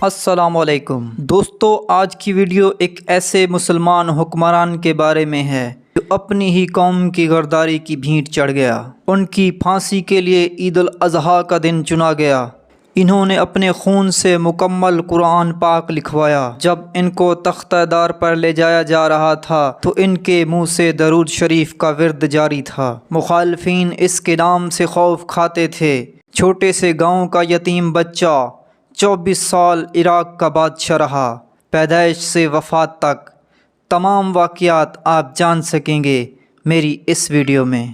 السلام علیکم دوستو، آج کی ویڈیو ایک ایسے مسلمان حکمران کے بارے میں ہے جو اپنی ہی قوم کی غداری کی بھینٹ چڑھ گیا۔ ان کی پھانسی کے لیے عید الاضحیٰ کا دن چنا گیا۔ انہوں نے اپنے خون سے مکمل قرآن پاک لکھوایا۔ جب ان کو تختہ دار پر لے جایا جا رہا تھا تو ان کے منہ سے درود شریف کا ورد جاری تھا۔ مخالفین اس کے نام سے خوف کھاتے تھے۔ چھوٹے سے گاؤں کا یتیم بچہ 24 سال عراق کا بادشاہ رہا۔ پیدائش سے وفات تک تمام واقعات آپ جان سکیں گے میری اس ویڈیو میں۔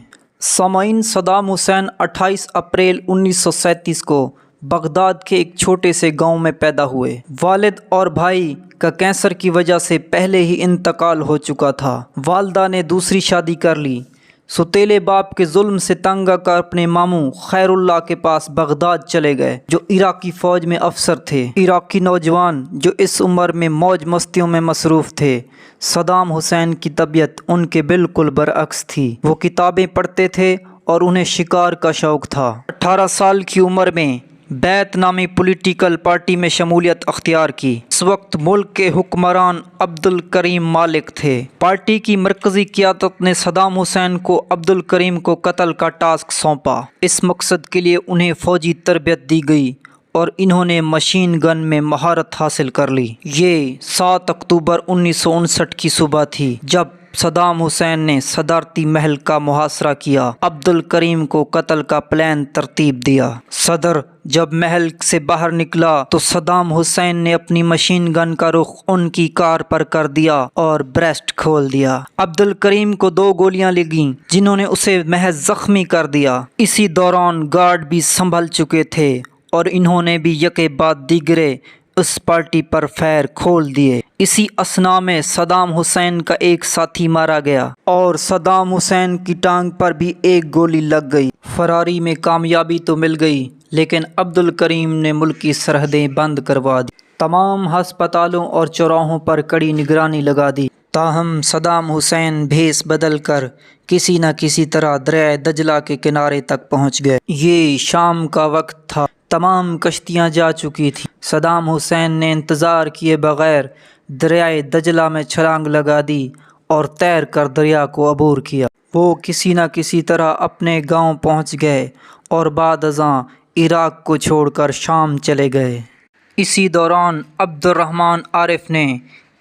سامعین، صدام حسین 28 اپریل 1937 کو بغداد کے ایک چھوٹے سے گاؤں میں پیدا ہوئے۔ والد اور بھائی کا کینسر کی وجہ سے پہلے ہی انتقال ہو چکا تھا۔ والدہ نے دوسری شادی کر لی۔ ستیلے باپ کے ظلم سے تنگ آ کر اپنے ماموں خیر اللہ کے پاس بغداد چلے گئے، جو عراقی فوج میں افسر تھے۔ عراقی نوجوان جو اس عمر میں موج مستیوں میں مصروف تھے، صدام حسین کی طبیعت ان کے بالکل برعکس تھی۔ وہ کتابیں پڑھتے تھے اور انہیں شکار کا شوق تھا۔ 18 سال کی عمر میں بیعت نامی پولیٹیکل پارٹی میں شمولیت اختیار کی۔ اس وقت ملک کے حکمران عبد الکریم مالک تھے۔ پارٹی کی مرکزی قیادت نے صدام حسین کو عبد الکریم کو قتل کا ٹاسک سونپا۔ اس مقصد کے لیے انہیں فوجی تربیت دی گئی اور انہوں نے مشین گن میں مہارت حاصل کر لی۔ یہ 7 اکتوبر 1959 کی صبح تھی جب صدام حسین نے صدارتی محل کا محاصرہ کیا۔ عبد الکریم کو قتل کا پلان ترتیب دیا۔ صدر جب محل سے باہر نکلا تو صدام حسین نے اپنی مشین گن کا رخ ان کی کار پر کر دیا اور بریسٹ کھول دیا۔ عبد الکریم کو 2 گولیاں لگیں جنہوں نے اسے محض زخمی کر دیا۔ اسی دوران گارڈ بھی سنبھل چکے تھے اور انہوں نے بھی یکے بعد دیگرے اس پارٹی پر فائر کھول دیے۔ اسی اثناء میں صدام حسین کا ایک ساتھی مارا گیا اور صدام حسین کی ٹانگ پر بھی ایک گولی لگ گئی۔ فراری میں کامیابی تو مل گئی لیکن عبد الکریم نے ملکی سرحدیں بند کروا دی۔ تمام ہسپتالوں اور چوراہوں پر کڑی نگرانی لگا دی۔ تاہم صدام حسین بھیس بدل کر کسی نہ کسی طرح دریائے دجلہ کے کنارے تک پہنچ گئے۔ یہ شام کا وقت تھا۔ تمام کشتیاں جا چکی تھیں۔ صدام حسین نے انتظار کیے بغیر دریائے دجلہ میں چھلانگ لگا دی اور تیر کر دریا کو عبور کیا۔ وہ کسی نہ کسی طرح اپنے گاؤں پہنچ گئے اور بعد ازاں عراق کو چھوڑ کر شام چلے گئے۔ اسی دوران عبد الرحمن عارف نے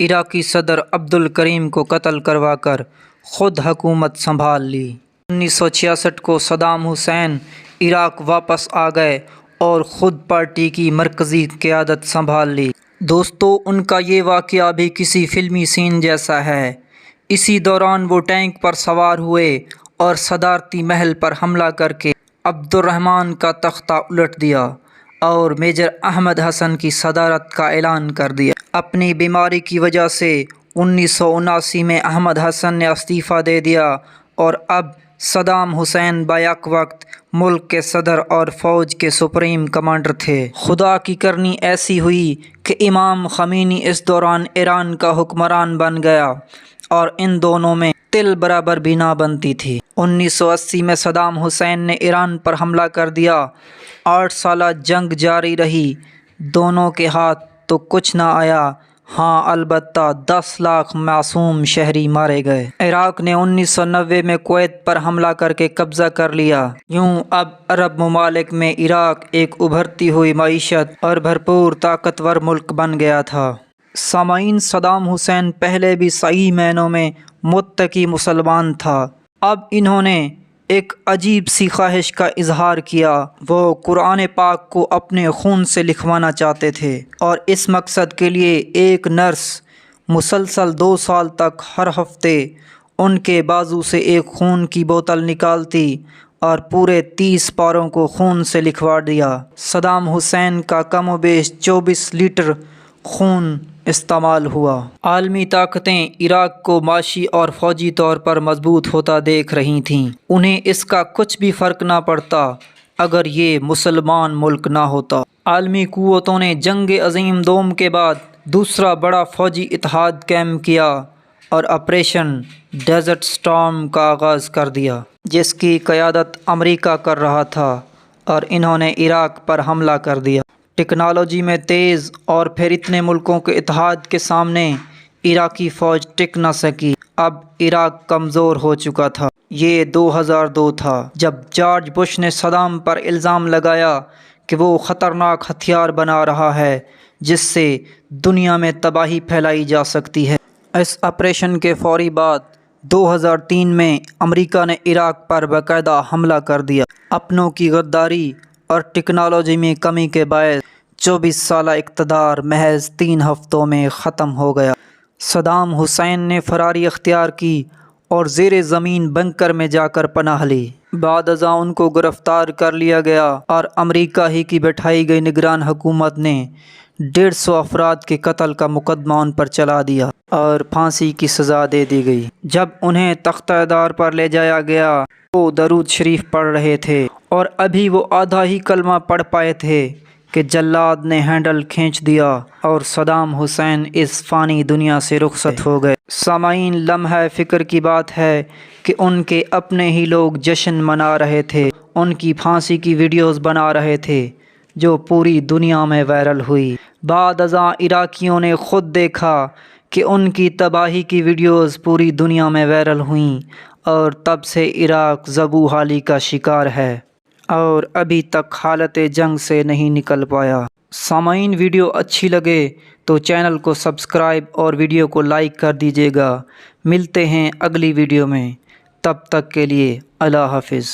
عراقی صدر عبد الکریم کو قتل کروا کر خود حکومت سنبھال لی۔ 1966 کو صدام حسین عراق واپس آ گئے اور خود پارٹی کی مرکزی قیادت سنبھال لی۔ دوستو، ان کا یہ واقعہ بھی کسی فلمی سین جیسا ہے۔ اسی دوران وہ ٹینک پر سوار ہوئے اور صدارتی محل پر حملہ کر کے عبد الرحمن کا تختہ الٹ دیا اور میجر احمد حسن کی صدارت کا اعلان کر دیا۔ اپنی بیماری کی وجہ سے 1979 میں احمد حسن نے استعفیٰ دے دیا اور اب صدام حسین بیک وقت ملک کے صدر اور فوج کے سپریم کمانڈر تھے۔ خدا کی کرنی ایسی ہوئی کہ امام خمینی اس دوران ایران کا حکمران بن گیا اور ان دونوں میں تل برابر بھی نہ بنتی تھی۔ 1980 میں صدام حسین نے ایران پر حملہ کر دیا۔ 8 سالہ جنگ جاری رہی۔ دونوں کے ہاتھ تو کچھ نہ آیا، ہاں البتہ 10 لاکھ معصوم شہری مارے گئے۔ عراق نے 1990 میں کویت پر حملہ کر کے قبضہ کر لیا۔ یوں اب عرب ممالک میں عراق ایک ابھرتی ہوئی معیشت اور بھرپور طاقتور ملک بن گیا تھا۔ سامعین، صدام حسین پہلے بھی صحیح معنوں میں متقی مسلمان تھا۔ اب انہوں نے ایک عجیب سی خواہش کا اظہار کیا۔ وہ قرآن پاک کو اپنے خون سے لکھوانا چاہتے تھے اور اس مقصد کے لیے ایک نرس مسلسل 2 سال تک ہر ہفتے ان کے بازو سے ایک خون کی بوتل نکالتی اور پورے 30 پاروں کو خون سے لکھوا دیا۔ صدام حسین کا کم و بیش 24 لیٹر خون استعمال ہوا۔ عالمی طاقتیں عراق کو معاشی اور فوجی طور پر مضبوط ہوتا دیکھ رہی تھیں۔ انہیں اس کا کچھ بھی فرق نہ پڑتا اگر یہ مسلمان ملک نہ ہوتا۔ عالمی قوتوں نے جنگ عظیم دوم کے بعد دوسرا بڑا فوجی اتحاد قائم کیا اور آپریشن ڈیزرٹ سٹارم کا آغاز کر دیا، جس کی قیادت امریکہ کر رہا تھا، اور انہوں نے عراق پر حملہ کر دیا۔ ٹیکنالوجی میں تیز اور پھر اتنے ملکوں کے اتحاد کے سامنے عراقی فوج ٹک نہ سکی۔ اب عراق کمزور ہو چکا تھا۔ یہ 2002 تھا جب جارج بش نے صدام پر الزام لگایا کہ وہ خطرناک ہتھیار بنا رہا ہے جس سے دنیا میں تباہی پھیلائی جا سکتی ہے۔ اس آپریشن کے فوری بعد 2003 میں امریکہ نے عراق پر باقاعدہ حملہ کر دیا۔ اپنوں کی غداری اور ٹیکنالوجی میں کمی کے باعث 24 سالہ اقتدار محض 3 ہفتوں میں ختم ہو گیا۔ صدام حسین نے فراری اختیار کی اور زیر زمین بنکر میں جا کر پناہ لی۔ بعد ازاں ان کو گرفتار کر لیا گیا اور امریکہ ہی کی بٹھائی گئی نگران حکومت نے 150 افراد کے قتل کا مقدمہ ان پر چلا دیا اور پھانسی کی سزا دے دی گئی۔ جب انہیں تختہ دار پر لے جایا گیا وہ درود شریف پڑھ رہے تھے اور ابھی وہ آدھا ہی کلمہ پڑھ پائے تھے کہ جلاد نے ہینڈل کھینچ دیا اور صدام حسین اس فانی دنیا سے رخصت ہو گئے۔ سامعین، لمحہ فکر کی بات ہے کہ ان کے اپنے ہی لوگ جشن منا رہے تھے، ان کی پھانسی کی ویڈیوز بنا رہے تھے جو پوری دنیا میں وائرل ہوئی۔ بعد ازاں عراقیوں نے خود دیکھا کہ ان کی تباہی کی ویڈیوز پوری دنیا میں وائرل ہوئیں اور تب سے عراق زبوں حالی کا شکار ہے اور ابھی تک حالت جنگ سے نہیں نکل پایا۔ سامعین، ویڈیو اچھی لگے تو چینل کو سبسکرائب اور ویڈیو کو لائک کر دیجیے گا۔ ملتے ہیں اگلی ویڈیو میں، تب تک کے لیے اللہ حافظ۔